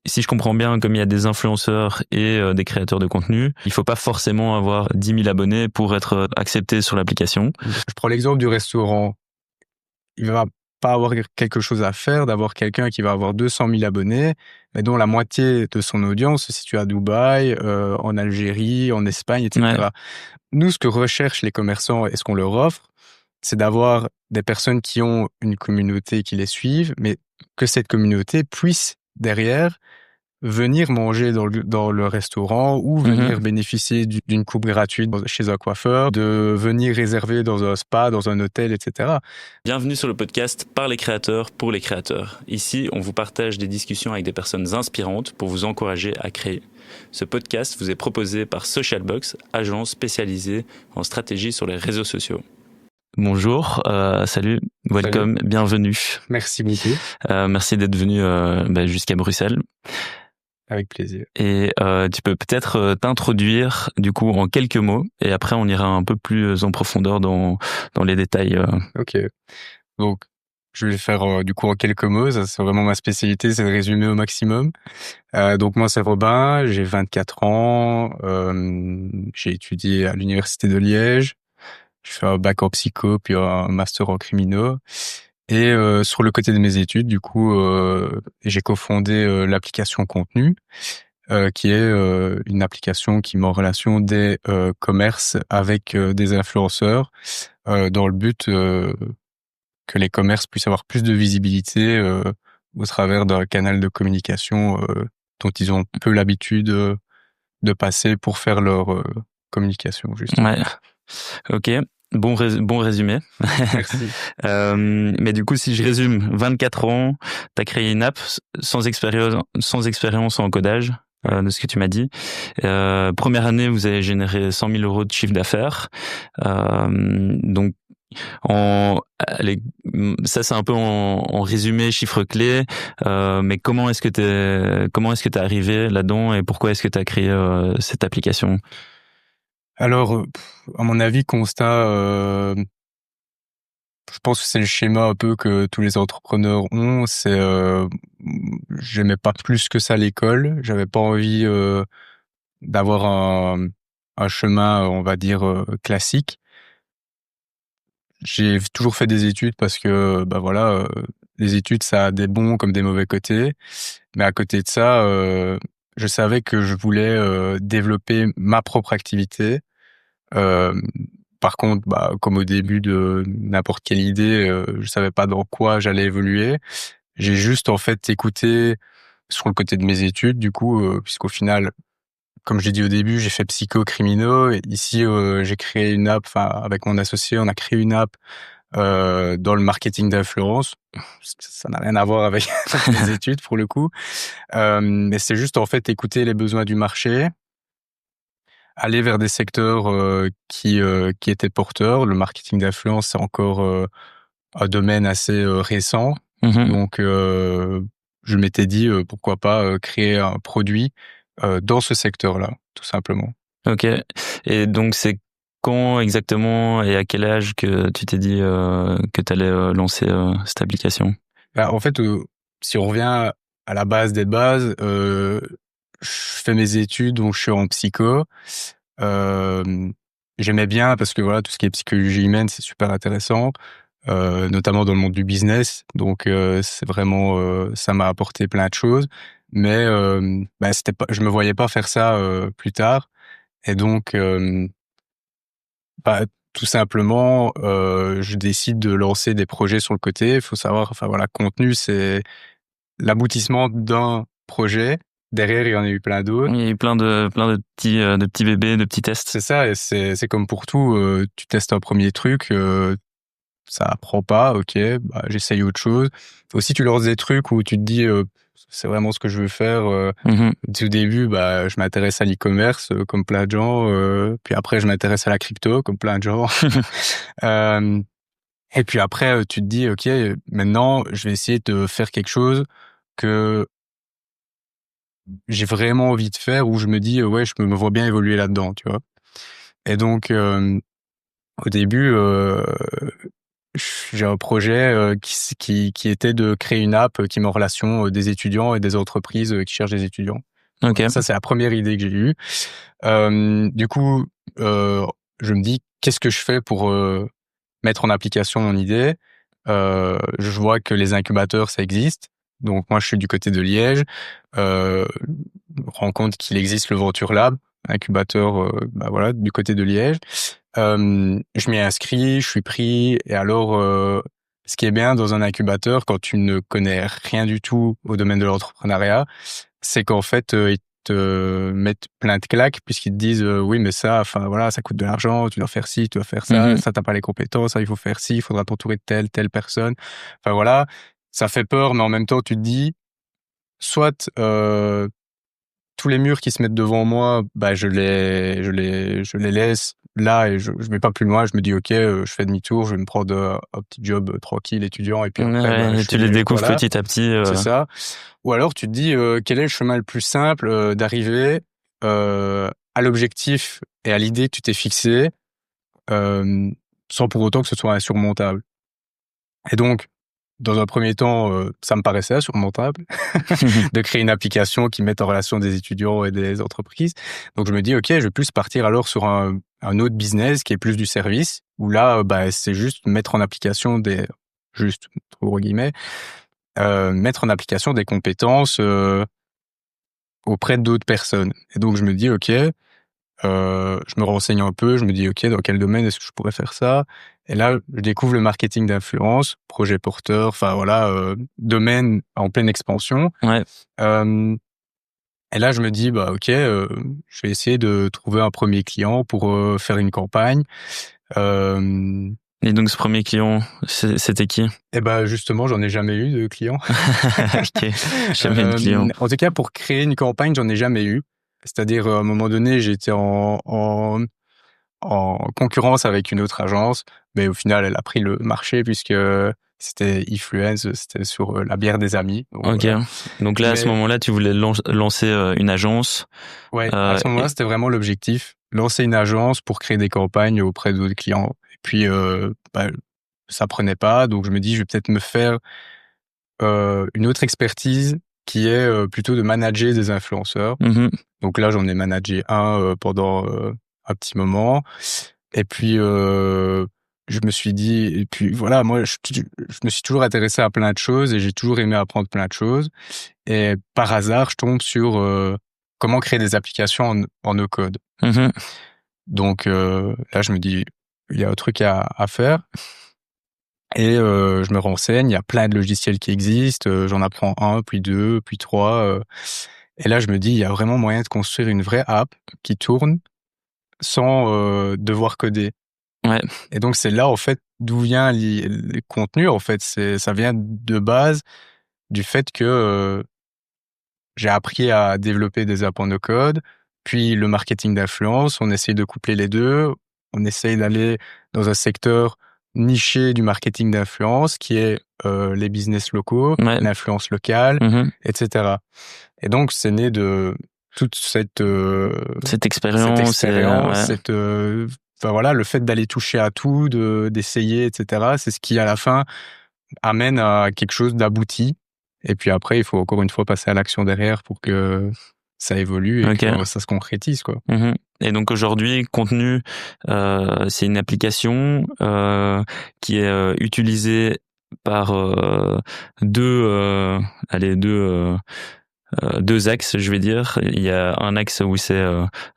Si je comprends bien, comme il y a des influenceurs et des créateurs de contenu, il faut pas forcément avoir 10 000 abonnés pour être accepté sur l'application. Je prends l'exemple du restaurant. Il va pas avoir quelque chose à faire d'avoir quelqu'un qui va avoir 200 000 abonnés, mais dont la moitié de son audience se situe à Dubaï, en Algérie, en Espagne, etc. Ouais. Nous, ce que recherchent les commerçants et ce qu'on leur offre, c'est d'avoir des personnes qui ont une communauté qui les suivent, mais que cette communauté puisse derrière venir manger dans le restaurant ou venir bénéficier d'une coupe gratuite chez un coiffeur, de venir réserver dans un spa, dans un hôtel, etc. Bienvenue sur le podcast Par les créateurs pour les créateurs. Ici, on vous partage des discussions avec des personnes inspirantes pour vous encourager à créer. Ce podcast vous est proposé par Socialbox, agence spécialisée en stratégie sur les réseaux sociaux. Bonjour, salut, welcome, Salut. Bienvenue. Merci beaucoup. Merci d'être venu jusqu'à Bruxelles. Avec plaisir. Et tu peux peut-être t'introduire du coup en quelques mots et après on ira un peu plus en profondeur dans les détails. Ok. Donc, je vais faire du coup en quelques mots. Ça, c'est vraiment ma spécialité, c'est de résumer au maximum. Donc moi, c'est Robin, j'ai 24 ans. J'ai étudié à l'université de Liège. Je fais un bac en psycho puis un master en criminaux. Et sur le côté de mes études, du coup, j'ai cofondé l'application Contenu, qui est une application qui met en relation des commerces avec des influenceurs dans le but que les commerces puissent avoir plus de visibilité au travers d'un canal de communication dont ils ont peu l'habitude de passer pour faire leur communication, justement. Ouais. Ok. Bon résumé. Merci. Mais du coup, si je résume, 24 ans, tu as créé une app sans expérience en codage, de ce que tu m'as dit. Première année, vous avez généré 100 000 euros de chiffre d'affaires. Donc, ça c'est un peu en résumé, chiffre clé. Mais comment est-ce que t'es arrivé là-dedans et pourquoi est-ce que tu as créé cette application? Alors, à mon avis, constat, je pense que c'est le schéma un peu que tous les entrepreneurs ont. C'est, j'aimais pas plus que ça l'école. J'avais pas envie d'avoir un chemin, on va dire, classique. J'ai toujours fait des études parce que, bah voilà, les études, ça a des bons comme des mauvais côtés. Mais à côté de ça, je savais que je voulais développer ma propre activité. Euh, Par contre, bah, comme au début de n'importe quelle idée, je savais pas dans quoi j'allais évoluer. J'ai juste en fait écouté sur le côté de mes études, du coup, puisqu'au final, comme j'ai dit au début, j'ai fait psycho-criminaux. Et ici, j'ai créé une app, enfin, avec mon associé, on a créé une app dans le marketing d'influence. Ça n'a rien à voir avec mes études pour le coup. Mais c'est juste en fait écouter les besoins du marché, aller vers des secteurs qui étaient porteurs. Le marketing d'influence, c'est encore un domaine assez récent. Donc, je m'étais dit pourquoi pas créer un produit dans ce secteur-là, tout simplement. Ok. Et donc c'est quand exactement et à quel âge que tu t'es dit que tu allais lancer cette application? Bah, en fait, si on revient à la base des bases, je fais mes études, donc je suis en psycho. J'aimais bien parce que voilà, tout ce qui est psychologie humaine, c'est super intéressant, notamment dans le monde du business. Donc, c'est vraiment, ça m'a apporté plein de choses. Mais, bah, c'était pas, je me voyais pas faire ça plus tard. Et donc, bah, tout simplement, je décide de lancer des projets sur le côté. Il faut savoir, enfin voilà, contenu, c'est l'aboutissement d'un projet. Derrière, il y en a eu plein d'autres. Il y a eu plein de petits bébés, de petits tests. C'est ça, et c'est comme pour tout. Tu testes un premier truc, ça apprend pas, ok, bah, j'essaye autre chose. Aussi, tu lances des trucs où tu te dis, c'est vraiment ce que je veux faire. Au début, bah, je m'intéresse à l'e-commerce, comme plein de gens. Puis après, je m'intéresse à la crypto, comme plein de gens. Euh, et puis après, tu te dis, ok, maintenant, je vais essayer de faire quelque chose que j'ai vraiment envie de faire, où je me dis, ouais, je me vois bien évoluer là-dedans, tu vois. Et donc, au début, j'ai un projet qui était de créer une app qui met en relation des étudiants et des entreprises qui cherchent des étudiants. Ok. Ça, c'est la première idée que j'ai eue. Du coup, je me dis, qu'est-ce que je fais pour mettre en application mon idée? Je vois que les incubateurs, ça existe. Donc moi, je suis du côté de Liège. Je me rends compte qu'il existe le Venture Lab, incubateur, voilà, du côté de Liège. Je m'y ai inscrit, je suis pris. Et alors, ce qui est bien dans un incubateur, quand tu ne connais rien du tout au domaine de l'entrepreneuriat, c'est qu'en fait, ils te mettent plein de claques puisqu'ils te disent oui, mais ça, enfin voilà, ça coûte de l'argent, tu dois faire ci, tu dois faire ça, ça t'as pas les compétences, ça il faut faire ci, il faudra t'entourer de telle personne. Enfin voilà, ça fait peur, mais en même temps, tu te dis, soit tous les murs qui se mettent devant moi, bah je les laisse là et je vais pas plus loin. Je me dis ok, je fais demi-tour, je vais me prendre un petit job tranquille étudiant et puis après, bah, Ouais, je tu les fais découvres voilà, petit à petit. c'est ça. Ou alors tu te dis quel est le chemin le plus simple d'arriver à l'objectif et à l'idée que tu t'es fixé euh, sans pour autant que ce soit insurmontable. Et donc, dans un premier temps, ça me paraissait insurmontable de créer une application qui mette en relation des étudiants et des entreprises. Donc je me dis ok, je vais plus partir alors sur un autre business qui est plus du service où là, bah, c'est juste mettre en application juste entre gros guillemets, mettre en application des compétences auprès d'autres personnes. Et donc je me dis ok, je me renseigne un peu, je me dis ok, dans quel domaine est-ce que je pourrais faire ça? Et là, je découvre le marketing d'influence, projet porteur, enfin voilà, domaine en pleine expansion. Ouais. Et là, je me dis bah ok, je vais essayer de trouver un premier client pour faire une campagne. Et donc ce premier client, c'était qui? Et ben justement, j'en ai jamais eu de client. Ok, jamais eu de client. En tout cas, pour créer une campagne, j'en ai jamais eu. C'est-à-dire, à un moment donné, j'étais en concurrence avec une autre agence, mais au final, elle a pris le marché puisque c'était Influence, c'était sur la bière des amis. Donc, Ok. voilà. Donc là, à ce Mais moment-là, tu voulais lancer une agence. ouais, à ce moment-là, c'était vraiment l'objectif. Lancer une agence pour créer des campagnes auprès d'autres clients. Et puis, bah, ça prenait pas, donc je me dis, je vais peut-être me faire une autre expertise qui est plutôt de manager des influenceurs. Mhm. Donc là, j'en ai managé un pendant un petit moment. Et puis, je me suis dit, et puis voilà, moi, je me suis toujours intéressé à plein de choses et j'ai toujours aimé apprendre plein de choses. Et par hasard, je tombe sur comment créer des applications en no-code. Mhm. Donc là, je me dis, il y a un truc à faire. Et je me renseigne, il y a plein de logiciels qui existent, j'en apprends un, puis deux, puis trois. Et là, je me dis, il y a vraiment moyen de construire une vraie app qui tourne sans devoir coder. Ouais. Et donc, c'est là, en fait, d'où vient les contenus. En fait, ça vient de base du fait que j'ai appris à développer des apps en no-code, puis le marketing d'influence. On essaye de coupler les deux. On essaye d'aller dans un secteur niché du marketing d'influence qui est les business locaux, Ouais. l'influence locale, Mhm. etc. Et donc, c'est né de toute cette expérience, expérience, ouais. enfin voilà, le fait d'aller toucher à tout, d'essayer, etc. C'est ce qui, à la fin, amène à quelque chose d'abouti. Et puis après, il faut encore une fois passer à l'action derrière pour que ça évolue et Ok. que ça se concrétise, quoi. Mhm. Et donc aujourd'hui, Contenu, c'est une application qui est utilisée par deux axes, je vais dire. Il y a un axe où c'est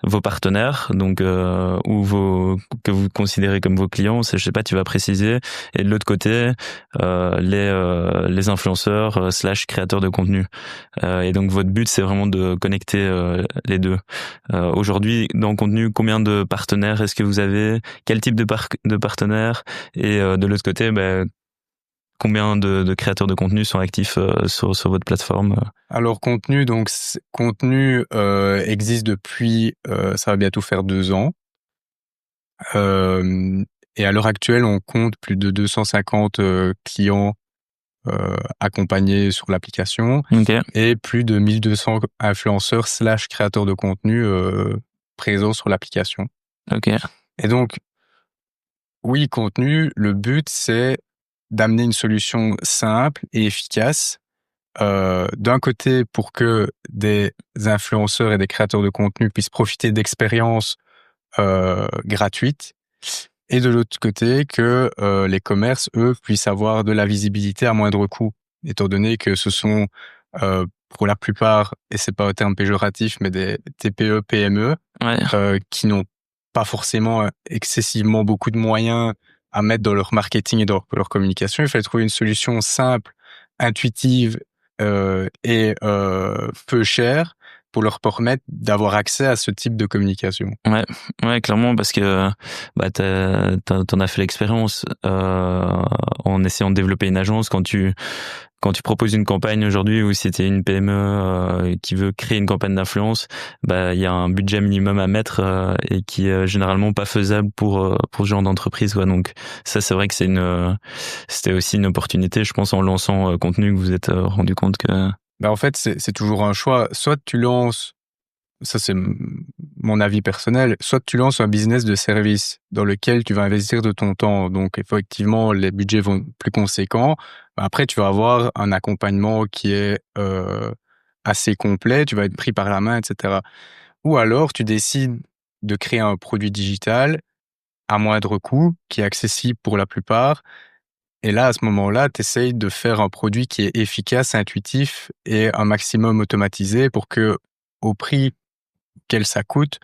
vos partenaires, donc que vous considérez comme vos clients, je sais pas, tu vas préciser. Et de l'autre côté, les influenceurs slash créateurs de contenu. Et donc votre but, c'est vraiment de connecter les deux. Aujourd'hui, dans Contenu, combien de partenaires est-ce que vous avez? Quel type de partenaires? Et de l'autre côté, combien de créateurs de contenu sont actifs sur votre plateforme? Alors, Contenu existe depuis, ça va bientôt faire 2 ans. Et à l'heure actuelle, on compte plus de 250 clients accompagnés sur l'application Ok. et plus de 1200 influenceurs slash créateurs de contenu présents sur l'application. Ok. Et donc, Oui, contenu, le but, c'est d'amener une solution simple et efficace, d'un côté pour que des influenceurs et des créateurs de contenu puissent profiter d'expériences gratuites, et de l'autre côté que les commerces, eux, puissent avoir de la visibilité à moindre coût, étant donné que ce sont pour la plupart, et c'est pas un terme péjoratif, mais des TPE, PME, Ouais. qui n'ont pas forcément excessivement beaucoup de moyens à mettre dans leur marketing et dans leur communication. Il fallait trouver une solution simple, intuitive et peu chère pour leur permettre d'avoir accès à ce type de communication. Ouais, ouais, clairement, parce que bah t'en as fait l'expérience en essayant de développer une agence. Quand tu proposes une campagne aujourd'hui, ou si c'était une PME qui veut créer une campagne d'influence, bah il y a un budget minimum à mettre et qui est généralement pas faisable pour ce genre d'entreprise, quoi. Donc ça, c'est vrai que c'était aussi une opportunité, je pense, en lançant contenu, que vous êtes rendu compte que. Ben en fait, c'est toujours un choix. Soit tu lances, ça c'est mon avis personnel, soit tu lances un business de service dans lequel tu vas investir de ton temps. Donc effectivement, les budgets vont être plus conséquents. Après, tu vas avoir un accompagnement qui est assez complet, tu vas être pris par la main, etc. Ou alors, tu décides de créer un produit digital à moindre coût, qui est accessible pour la plupart. Et là, à ce moment-là, tu essayes de faire un produit qui est efficace, intuitif et un maximum automatisé pour que, au prix qu'elle ça coûte,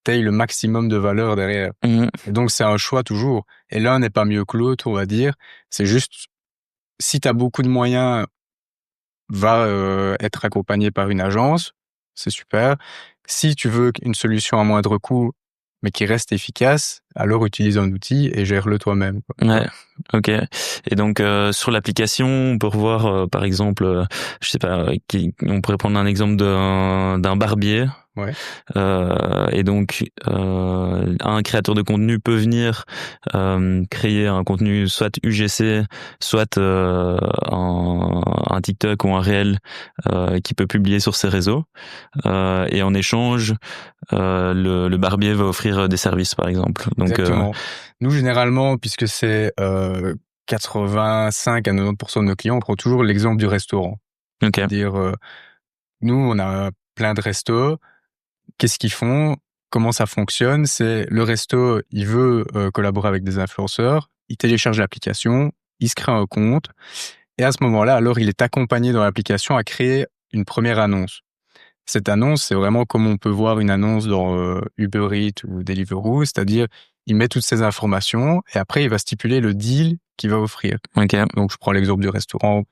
t'aies le maximum de valeur derrière. Mmh. Et donc, c'est un choix toujours. Et l'un n'est pas mieux que l'autre, on va dire. C'est juste, si tu as beaucoup de moyens, va être accompagné par une agence, c'est super. Si tu veux une solution à moindre coût, mais qui reste efficace, alors utilise un outil et gère-le toi-même, quoi. Ouais, ok. Et donc sur l'application, on peut revoir par exemple, je sais pas, on pourrait prendre un exemple d'un barbier. Ouais. Et donc un créateur de contenu peut venir créer un contenu soit UGC, soit un TikTok ou un réel qui peut publier sur ses réseaux. Et en échange, le barbier va offrir des services, par exemple. Donc, exactement. Nous, généralement, puisque c'est 85 à 90% de nos clients, on prend toujours l'exemple du restaurant. ok. C'est-à-dire, nous, on a plein de restos. Qu'est-ce qu'ils font? Comment ça fonctionne? C'est le resto, il veut collaborer avec des influenceurs, il télécharge l'application, il se crée un compte, et à ce moment-là, alors il est accompagné dans l'application à créer une première annonce. Cette annonce, c'est vraiment comme on peut voir une annonce dans Uber Eats ou Deliveroo, c'est-à-dire il met toutes ces informations et après il va stipuler le deal qu'il va offrir. Ok. Donc je prends l'exemple du restaurant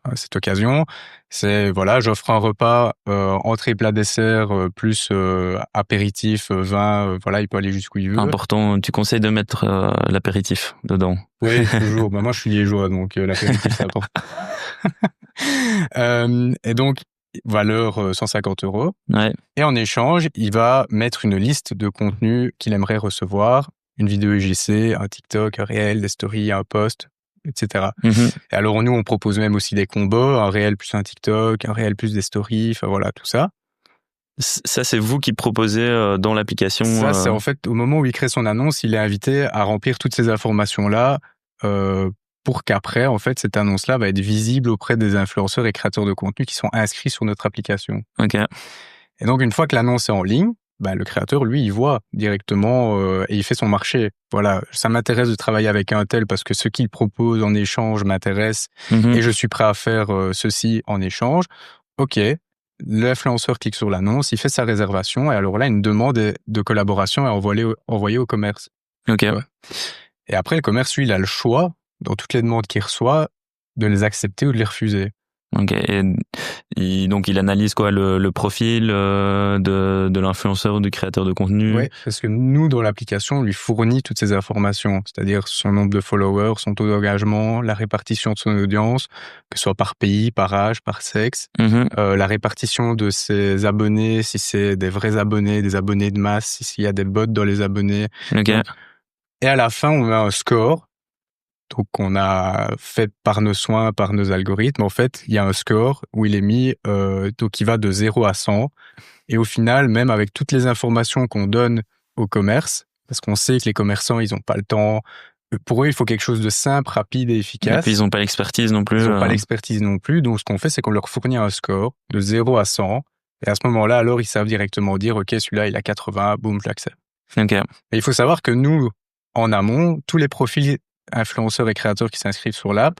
à cette occasion. C'est voilà, j'offre un repas entrée, plat, dessert plus apéritif, vin, voilà, il peut aller jusqu'où il veut. Important, tu conseilles de mettre l'apéritif dedans. Oui, toujours. Bah, moi je suis liégeois, donc l'apéritif c'est important. Et donc valeur 150 €. Ouais. Et en échange, il va mettre une liste de contenus qu'il aimerait recevoir, une vidéo UGC, un TikTok, un réel, des stories, un post, etc. Mhm. Et alors nous, on propose même aussi des combos, un réel plus un TikTok, un réel plus des stories, enfin voilà, tout ça. Ça, c'est vous qui proposez dans l'application. Ça, c'est en fait, au moment où il crée son annonce, il est invité à remplir toutes ces informations-là pour qu'après, en fait, cette annonce-là va être visible auprès des influenceurs et créateurs de contenu qui sont inscrits sur notre application. Ok. Et donc, une fois que l'annonce est en ligne, bah, le créateur, lui, il voit directement et il fait son marché. Voilà, ça m'intéresse de travailler avec un tel parce que ce qu'il propose en échange m'intéresse Mhm. et je suis prêt à faire ceci en échange. Ok, l'influenceur clique sur l'annonce, il fait sa réservation et alors là, une demande de collaboration est envoyée au commerce. Ok. Ouais. Et après, le commerce, lui, il a le choix, dans toutes les demandes qu'il reçoit, de les accepter ou de les refuser. Ok. Et donc il analyse quoi, le profil de l'influenceur ou du créateur de contenu. Oui, parce que nous, dans l'application, on lui fournit toutes ces informations, c'est-à-dire son nombre de followers, son taux d'engagement, la répartition de son audience, que ce soit par pays, par âge, par sexe, Mhm. la répartition de ses abonnés, si c'est des vrais abonnés, des abonnés de masse, s'il y a des bots dans les abonnés. Ok. Donc, et à la fin, on met un score. Donc, on a fait par nos soins, par nos algorithmes. En fait, il y a un score où il est mis, donc qui va de 0 à 100. Et au final, même avec toutes les informations qu'on donne au commerce, parce qu'on sait que les commerçants, ils n'ont pas le temps Pour eux, il faut quelque chose de simple, rapide et Et efficace. puis ils n'ont pas l'expertise non plus. Ils n'ont pas l'expertise non plus. Donc, ce qu'on fait, c'est qu'on leur fournit un score de 0 à 100. Et à ce moment-là, alors, ils savent directement dire, OK, celui-là, il a 80, boum, je l'accepte. Ok. Et il faut savoir que nous, en amont, tous les profils influenceurs et créateurs qui s'inscrivent sur l'app,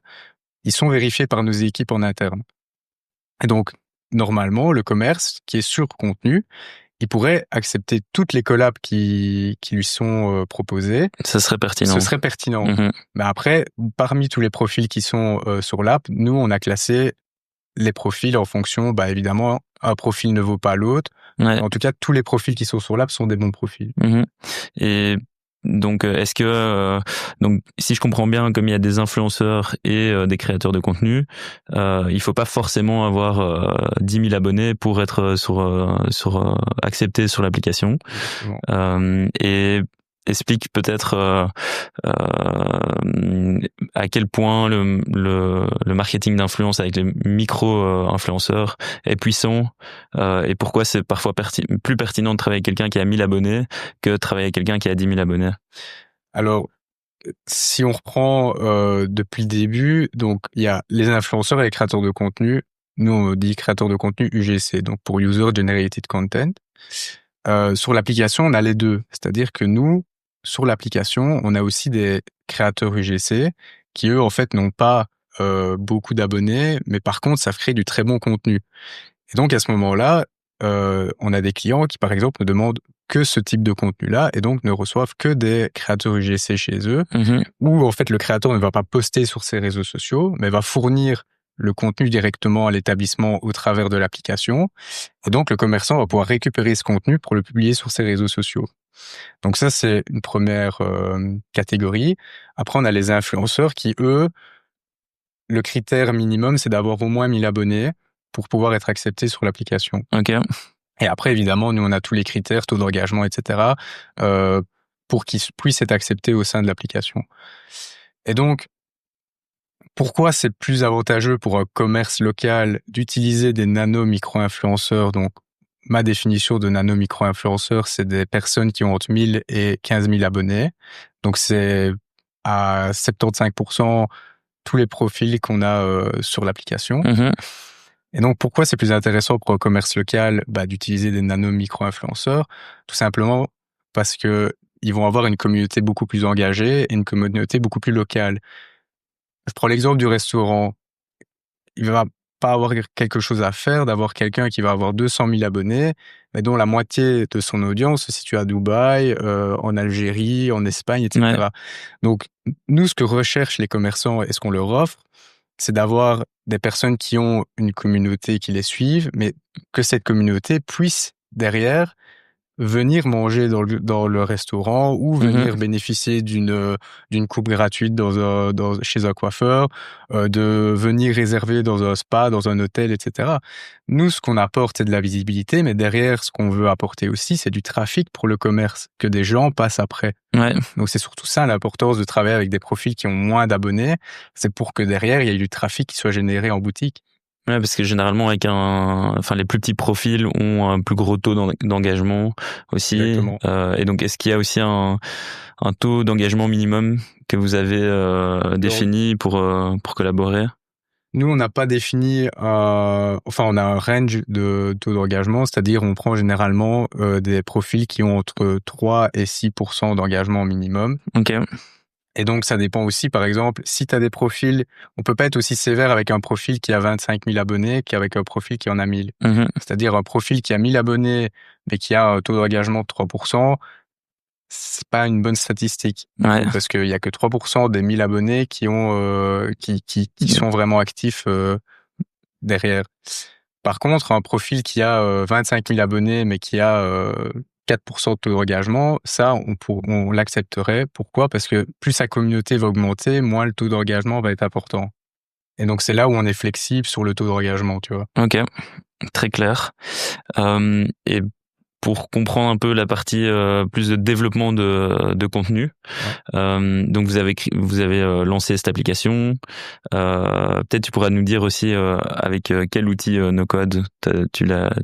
ils sont vérifiés par nos équipes en interne. Et donc, normalement, le commerce qui est sur contenu, il pourrait accepter toutes les collabs qui lui sont proposées. Ça serait pertinent. Ce serait pertinent. Mais après, parmi tous les profils qui sont sur l'app, nous, on a classé les profils en fonction, évidemment, un profil ne vaut pas l'autre. Ouais. En tout cas, tous les profils qui sont sur l'app sont des bons profils. Et donc, est-ce que, donc, si je comprends bien, comme il y a des influenceurs et des créateurs de contenu, il faut pas forcément avoir 10 000 abonnés pour être accepté sur l'application. Et explique peut-être à quel point le marketing d'influence avec les micro-influenceurs est puissant et pourquoi c'est parfois plus pertinent de travailler avec quelqu'un qui a 1000 abonnés que de travailler avec quelqu'un qui a 10 000 abonnés. Alors, si on reprend depuis le début, donc il y a les influenceurs et les créateurs de contenu. Nous, on dit créateurs de contenu UGC, donc pour User Generated Content. Sur l'application, on a les deux. C'est-à-dire que nous, sur l'application, on a aussi des créateurs UGC qui, eux, en fait, n'ont pas beaucoup d'abonnés, mais par contre, savent créer du très bon contenu. Et donc, à ce moment-là, on a des clients qui, par exemple, ne demandent que ce type de contenu-là et donc ne reçoivent que des créateurs UGC chez eux, où, en fait, le créateur ne va pas poster sur ses réseaux sociaux, mais va fournir le contenu directement à l'établissement au travers de l'application. Et donc, le commerçant va pouvoir récupérer ce contenu pour le publier sur ses réseaux sociaux. Donc ça, c'est une première catégorie. Après, on a les influenceurs qui, eux, le critère minimum, c'est d'avoir au moins 1000 abonnés pour pouvoir être accepté sur l'application. Ok. Et après, évidemment, nous, on a tous les critères, taux d'engagement, etc., pour qu'ils puissent être acceptés au sein de l'application. Et donc, pourquoi c'est plus avantageux pour un commerce local d'utiliser des nano-micro-influenceurs? Donc, ma définition de nano-micro-influenceurs, c'est des personnes qui ont entre 1000 et 15 000 abonnés. Donc, c'est à 75% tous les profils qu'on a sur l'application. Et donc, pourquoi c'est plus intéressant pour un commerce local d'utiliser des nano-micro-influenceurs? Tout simplement parce que ils vont avoir une communauté beaucoup plus engagée et une communauté beaucoup plus locale. Je prends l'exemple du restaurant. Il va pas avoir quelque chose à faire d'avoir quelqu'un qui va avoir 200 000 abonnés, mais dont la moitié de son audience se situe à Dubaï, en Algérie, en Espagne, etc. Ouais. Donc, nous, ce que recherchent les commerçants et ce qu'on leur offre, c'est d'avoir des personnes qui ont une communauté qui les suivent, mais que cette communauté puisse, derrière, venir manger dans le restaurant ou venir bénéficier d'une coupe gratuite chez un coiffeur, de venir réserver dans un spa, dans un hôtel, etc. Nous, ce qu'on apporte, c'est de la visibilité, mais derrière, ce qu'on veut apporter aussi, c'est du trafic pour le commerce, que des gens passent après. Ouais. Donc, c'est surtout ça l'importance de travailler avec des profils qui ont moins d'abonnés. C'est pour que derrière, il y ait du trafic qui soit généré en boutique. Ouais, parce que généralement, les plus petits profils ont un plus gros taux d'engagement aussi. Exactement. Et donc, est-ce qu'il y a aussi un taux d'engagement minimum que vous avez défini pour collaborer? Nous, on n'a pas défini, on a un range de taux d'engagement, c'est-à-dire on prend généralement des profils qui ont entre 3 et 6% d'engagement minimum. Ok. Et donc, ça dépend aussi, par exemple, si tu as des profils, on peut pas être aussi sévère avec un profil qui a 25 000 abonnés qu'avec un profil qui en a 1000. C'est-à-dire un profil qui a 1000 abonnés, mais qui a un taux d'engagement de 3%, c'est pas une bonne statistique. Ouais. Parce qu'il y a que 3% des 1000 abonnés qui ont, qui sont vraiment actifs derrière. Par contre, un profil qui a 25 000 abonnés, mais qui a 4% de taux d'engagement, ça, on l'accepterait. Pourquoi? Parce que plus sa communauté va augmenter, moins le taux d'engagement va être important. Et donc, c'est là où on est flexible sur le taux d'engagement, tu vois. Ok, très clair. Et pour comprendre un peu la partie plus de développement de contenu. Donc vous avez lancé cette application. Peut-être tu pourras nous dire aussi avec quel outil no code tu l'as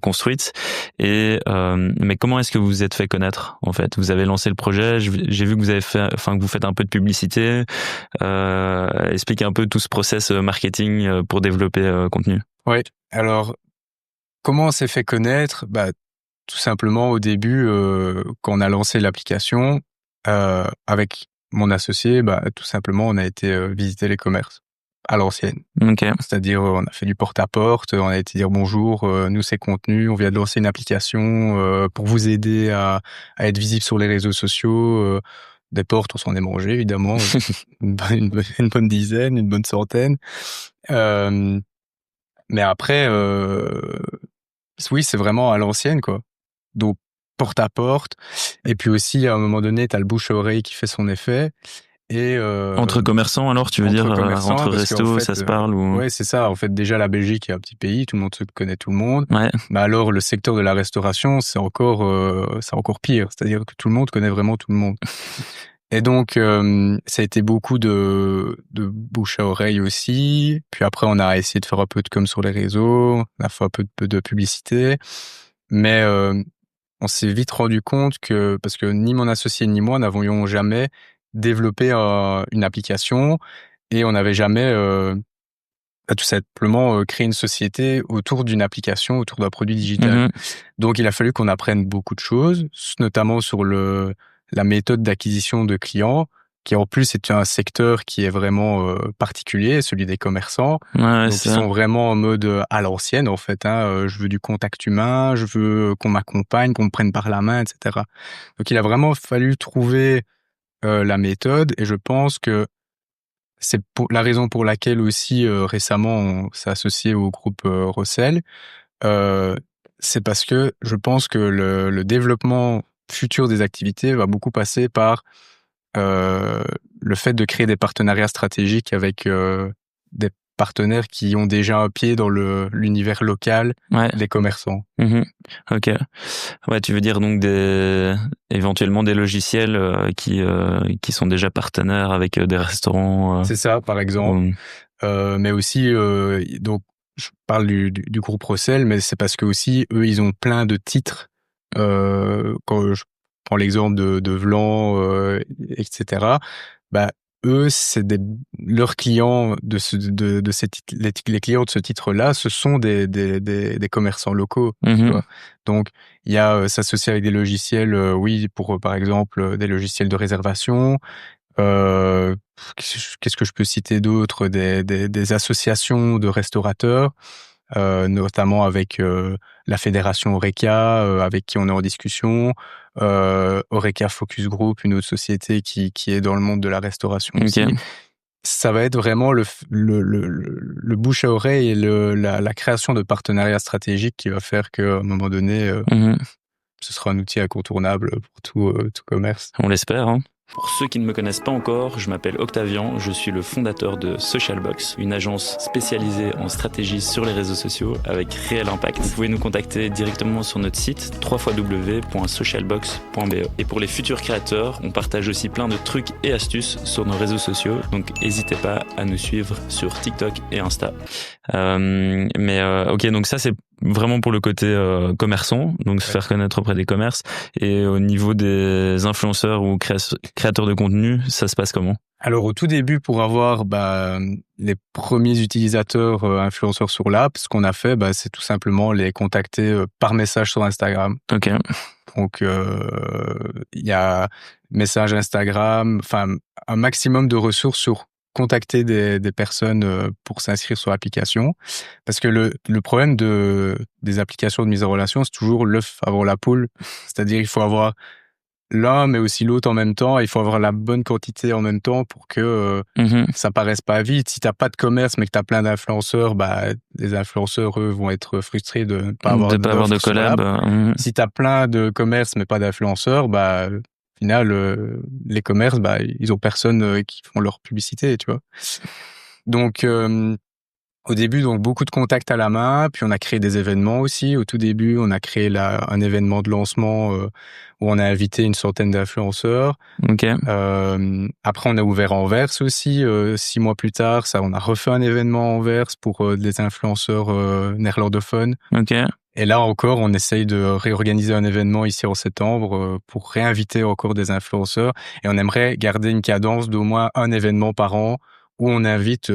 construite, et mais comment est-ce que vous vous êtes fait connaître en fait? Vous avez lancé le projet, j'ai vu que que vous faites un peu de publicité. Expliquez un peu tout ce process marketing pour développer contenu. Oui. Alors, comment on s'est fait connaître? Tout simplement au début, quand on a lancé l'application, avec mon associé, tout simplement, on a été visiter les commerces à l'ancienne. Ok. C'est-à-dire, on a fait du porte-à-porte, on a été dire bonjour, nous c'est Contenu, on vient de lancer une application pour vous aider à être visible sur les réseaux sociaux. Des portes, on s'en est mangé évidemment, une bonne dizaine, une bonne centaine. Mais après, oui, c'est vraiment à l'ancienne, quoi. Donc, porte à porte. Et puis aussi, à un moment donné, t'as le bouche à oreille qui fait son effet. Et entre commerçants, alors, tu veux dire, entre restos, fait, ça se parle ou... Ouais, c'est ça. En fait, déjà, la Belgique est un petit pays, tout le monde se connaît tout le monde. Ouais. Mais alors, le secteur de la restauration, c'est encore pire. C'est-à-dire que tout le monde connaît vraiment tout le monde. Et donc, ça a été beaucoup de bouche à oreille aussi. Puis après, on a essayé de faire un peu de com sur les réseaux, on a fait un peu de publicité. Mais on s'est vite rendu compte que, parce que ni mon associé ni moi n'avions jamais développé une application, et on n'avait jamais tout simplement créé une société autour d'une application, autour d'un produit digital. Donc il a fallu qu'on apprenne beaucoup de choses, notamment sur la méthode d'acquisition de clients, qui en plus est un secteur qui est vraiment particulier, celui des commerçants. Ouais, donc ils sont vraiment en mode à l'ancienne en fait. Je veux du contact humain, je veux qu'on m'accompagne, qu'on me prenne par la main, etc. Donc il a vraiment fallu trouver la méthode, et je pense que c'est la raison pour laquelle aussi récemment on s'est associé au groupe Rossel. C'est parce que je pense que le développement futur des activités va beaucoup passer par le fait de créer des partenariats stratégiques avec des partenaires qui ont déjà un pied dans l'univers local des commerçants. Ok. Ouais, tu veux dire donc éventuellement des logiciels qui sont déjà partenaires avec des restaurants. C'est ça, par exemple. Mais aussi, donc, je parle du groupe Rossel, mais c'est parce que aussi, eux, ils ont plein de titres. Quand je prends l'exemple de Vlan, etc. Eux, c'est leurs clients de ces titres, les clients de ce titre-là, ce sont des commerçants locaux. Tu vois. Donc, il y a s'associer avec des logiciels, oui, pour par exemple des logiciels de réservation. Qu'est-ce que je peux citer d'autre? Des associations de restaurateurs, notamment avec la fédération Horeca, avec qui on est en discussion. Horeca Focus Group, une autre société qui est dans le monde de la restauration aussi. Ça va être vraiment le bouche à oreille et la création de partenariats stratégiques qui va faire qu'à un moment donné, ce sera un outil incontournable pour tout commerce. On l'espère, hein. Pour ceux qui ne me connaissent pas encore, je m'appelle Octavian, je suis le fondateur de Socialbox, une agence spécialisée en stratégie sur les réseaux sociaux avec réel impact. Vous pouvez nous contacter directement sur notre site www.socialbox.be. Et pour les futurs créateurs, on partage aussi plein de trucs et astuces sur nos réseaux sociaux, donc n'hésitez pas à nous suivre sur TikTok et Insta. Ok, donc ça c'est vraiment pour le côté commerçant, donc se faire connaître auprès des commerces. Et au niveau des influenceurs ou créateurs de contenu, ça se passe comment? Alors au tout début, pour avoir les premiers utilisateurs influenceurs sur l'app, ce qu'on a fait, c'est tout simplement les contacter par message sur Instagram. Ok. Donc il y a message Instagram, enfin un maximum de ressources sur contacter des personnes pour s'inscrire sur l'application, parce que le problème des applications de mise en relation, c'est toujours l'œuf avant la poule. C'est-à-dire il faut avoir l'un mais aussi l'autre en même temps, il faut avoir la bonne quantité en même temps pour que ça paraisse pas vite. Si t'as pas de commerce mais que t'as plein d'influenceurs, les influenceurs eux vont être frustrés de ne pas avoir de collab. Si t'as plein de commerces mais pas d'influenceurs, au final les commerces ils ont personne qui font leur publicité, tu vois. Donc Au début, donc beaucoup de contacts à la main, puis on a créé des événements aussi. Au tout début, on a créé un événement de lancement où on a invité une centaine d'influenceurs. Ok. Après, on a ouvert à Anvers aussi. 6 mois plus tard, on a refait un événement à Anvers pour des influenceurs néerlandophones. Ok. Et là encore, on essaye de réorganiser un événement ici en septembre pour réinviter encore des influenceurs. Et on aimerait garder une cadence d'au moins un événement par an où on invite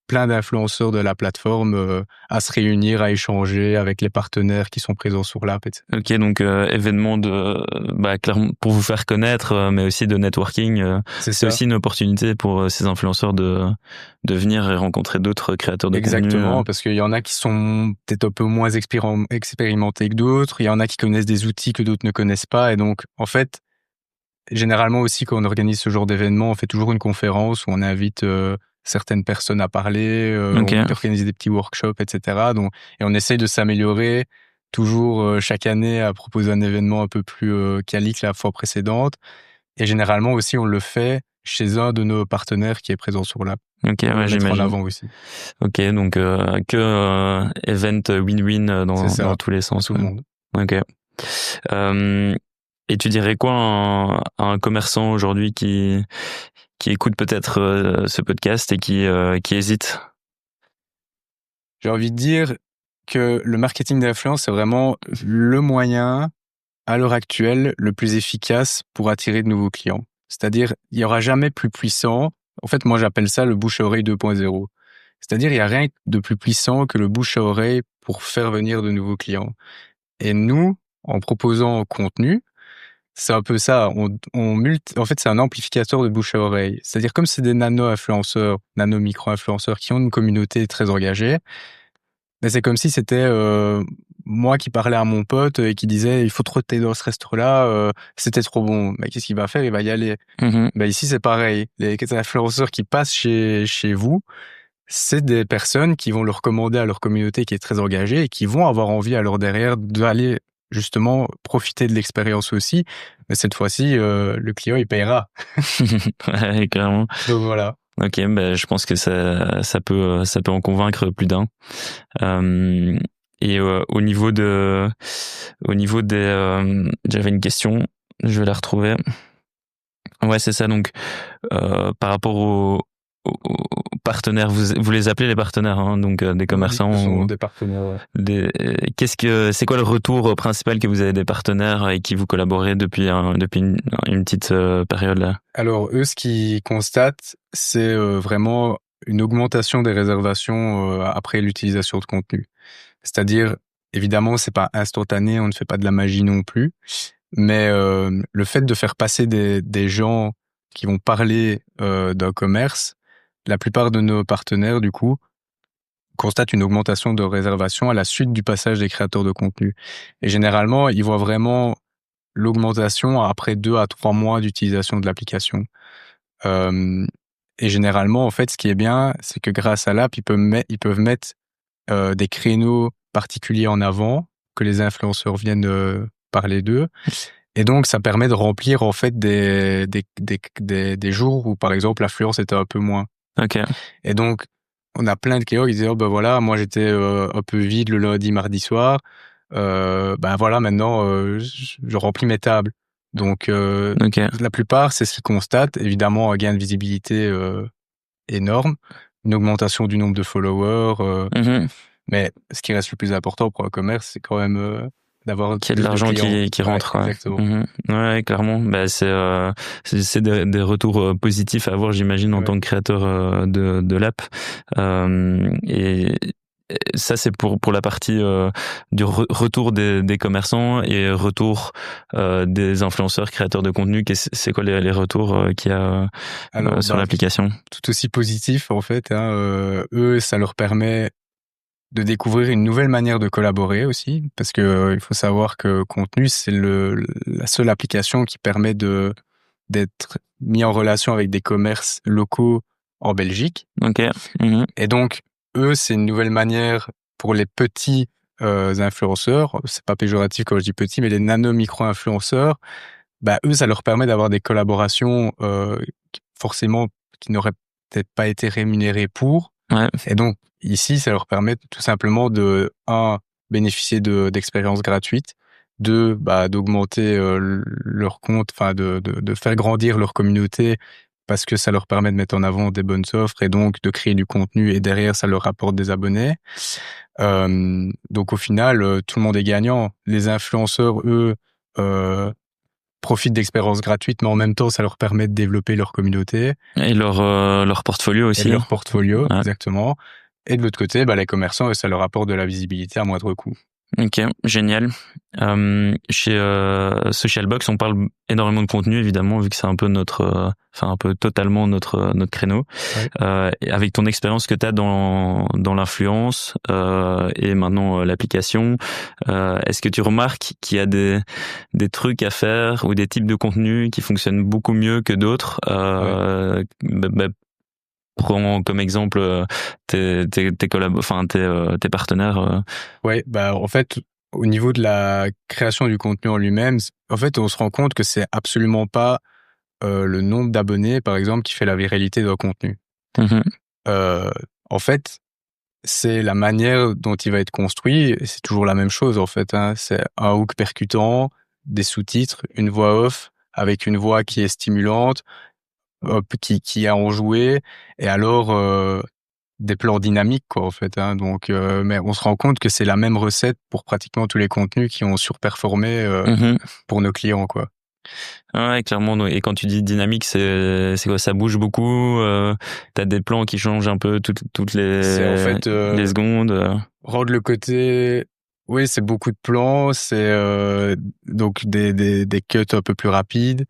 plein d'influenceurs de la plateforme à se réunir, à échanger avec les partenaires qui sont présents sur l'app, etc. Ok, donc événement clairement pour vous faire connaître, mais aussi de networking. C'est aussi une opportunité pour ces influenceurs de venir et rencontrer d'autres créateurs de contenu. Exactement, parce qu'il y en a qui sont peut-être un peu moins expérimentés que d'autres. Il y en a qui connaissent des outils que d'autres ne connaissent pas. Et donc, en fait, généralement aussi, quand on organise ce genre d'événement, on fait toujours une conférence où on invite certaines personnes à parler, Okay. On organise des petits workshops, etc. Donc, et on essaye de s'améliorer toujours chaque année à proposer un événement un peu plus quali que la fois précédente. Et généralement aussi, on le fait chez un de nos partenaires qui est présent sur l'app. Ok, ouais, j'imagine. En avant aussi. Ok, donc event win-win dans tous les sens. Tout le monde. Ok. Et tu dirais quoi à un commerçant aujourd'hui qui écoute peut-être ce podcast et qui hésite? J'ai envie de dire que le marketing d'influence, c'est vraiment le moyen, à l'heure actuelle, le plus efficace pour attirer de nouveaux clients. C'est-à-dire, il n'y aura jamais plus puissant. En fait, moi, j'appelle ça le bouche-à-oreille 2.0. C'est-à-dire, il n'y a rien de plus puissant que le bouche-à-oreille pour faire venir de nouveaux clients. Et nous, en proposant contenu, c'est un peu ça. En fait, c'est un amplificateur de bouche à oreille. C'est-à-dire, comme c'est des nano-influenceurs, nano-micro-influenceurs qui ont une communauté très engagée, mais c'est comme si c'était moi qui parlais à mon pote et qui disait il faut trop t'aider dans ce resto-là, c'était trop bon. Mais qu'est-ce qu'il va faire? Il va y aller. Ben ici, c'est pareil. Les influenceurs qui passent chez vous, c'est des personnes qui vont le recommander à leur communauté qui est très engagée et qui vont avoir envie alors derrière d'aller justement profiter de l'expérience aussi. Mais cette fois-ci, le client, il payera. Ouais, clairement. Donc voilà. Ok, je pense que ça peut en convaincre plus d'un. Et au niveau des, j'avais une question, je vais la retrouver. Ouais, c'est ça. Donc, par rapport aux partenaires, vous les appelez les partenaires, hein, donc des commerçants. Oui, ce sont des partenaires. Ouais. C'est quoi le retour principal que vous avez des partenaires avec qui vous collaborez depuis une petite période là? Alors eux, ce qu'ils constatent, c'est vraiment une augmentation des réservations après l'utilisation de contenu. C'est-à-dire, évidemment, c'est pas instantané, on ne fait pas de la magie non plus, mais le fait de faire passer des gens qui vont parler d'un commerce, la plupart de nos partenaires, du coup, constatent une augmentation de réservation à la suite du passage des créateurs de contenu. Et généralement, ils voient vraiment l'augmentation après 2 à 3 mois d'utilisation de l'application. Et généralement, en fait, ce qui est bien, c'est que grâce à l'app, ils peuvent mettre des créneaux particuliers en avant, que les influenceurs viennent parler d'eux. Et donc, ça permet de remplir en fait des jours où, par exemple, l'affluence était un peu moins. Ok. Et donc, on a plein de clients qui disaient oh ben voilà, moi j'étais un peu vide le lundi, mardi soir. Ben voilà, maintenant je remplis mes tables. Donc, la plupart, c'est ce qu'ils constatent. Évidemment, un gain de visibilité énorme, une augmentation du nombre de followers. Mais ce qui reste le plus important pour un commerce, c'est quand même d'avoir qu'il y ait de l'argent qui rentre. Ouais, exactement. Ouais, clairement. C'est des retours positifs à avoir, j'imagine, en tant que créateur de l'app. Et ça, c'est pour la partie du retour des commerçants et retour des influenceurs, créateurs de contenu. C'est quoi les retours qu'il y a sur l'application? Tout aussi positif, en fait. Eux, ça leur permet de découvrir une nouvelle manière de collaborer aussi, parce que il faut savoir que Contenu, c'est la seule application qui permet d'être mis en relation avec des commerces locaux en Belgique. Ok. Et donc, eux, c'est une nouvelle manière pour les petits influenceurs, c'est pas péjoratif quand je dis petits, mais les nano-micro-influenceurs, eux, ça leur permet d'avoir des collaborations forcément qui n'auraient peut-être pas été rémunérées pour, Ouais. Et donc, ici, ça leur permet tout simplement de, bénéficier d'expériences gratuites, deux, d'augmenter leur compte, enfin de faire grandir leur communauté parce que ça leur permet de mettre en avant des bonnes offres et donc de créer du contenu et derrière, ça leur rapporte des abonnés. Donc au final, tout le monde est gagnant. Les influenceurs, eux, profitent d'expériences gratuites, mais en même temps, ça leur permet de développer leur communauté. Et leur portfolio aussi. Et leur portfolio, ouais. Exactement. Et de l'autre côté, les commerçants, ça leur apporte de la visibilité à moindre coût. Ok, génial. Chez Socialbox, on parle énormément de contenu, évidemment, vu que c'est un peu un peu totalement notre créneau. Ouais. Et avec ton expérience que tu as dans l'influence et maintenant l'application, est-ce que tu remarques qu'il y a des trucs à faire ou des types de contenus qui fonctionnent beaucoup mieux que d'autres? Prends comme exemple tes partenaires. Ouais, en fait, au niveau de la création du contenu en lui-même, en fait, on se rend compte que c'est absolument pas le nombre d'abonnés, par exemple, qui fait la viralité d'un contenu. Mhm. En fait, c'est la manière dont il va être construit, et c'est toujours la même chose, en fait, hein. C'est un hook percutant, des sous-titres, une voix off, avec une voix qui est stimulante, qui a enjoué, et alors des plans dynamiques, quoi, en fait, hein. Donc, mais on se rend compte que c'est la même recette pour pratiquement tous les contenus qui ont surperformé Mhm. pour nos clients, quoi. Ouais, clairement. Et quand tu dis dynamique, c'est quoi? Ça bouge beaucoup. T'as des plans qui changent un peu toutes C'est en fait les secondes. rendre le côté. Oui, c'est beaucoup de plans, c'est donc des cuts un peu plus rapides.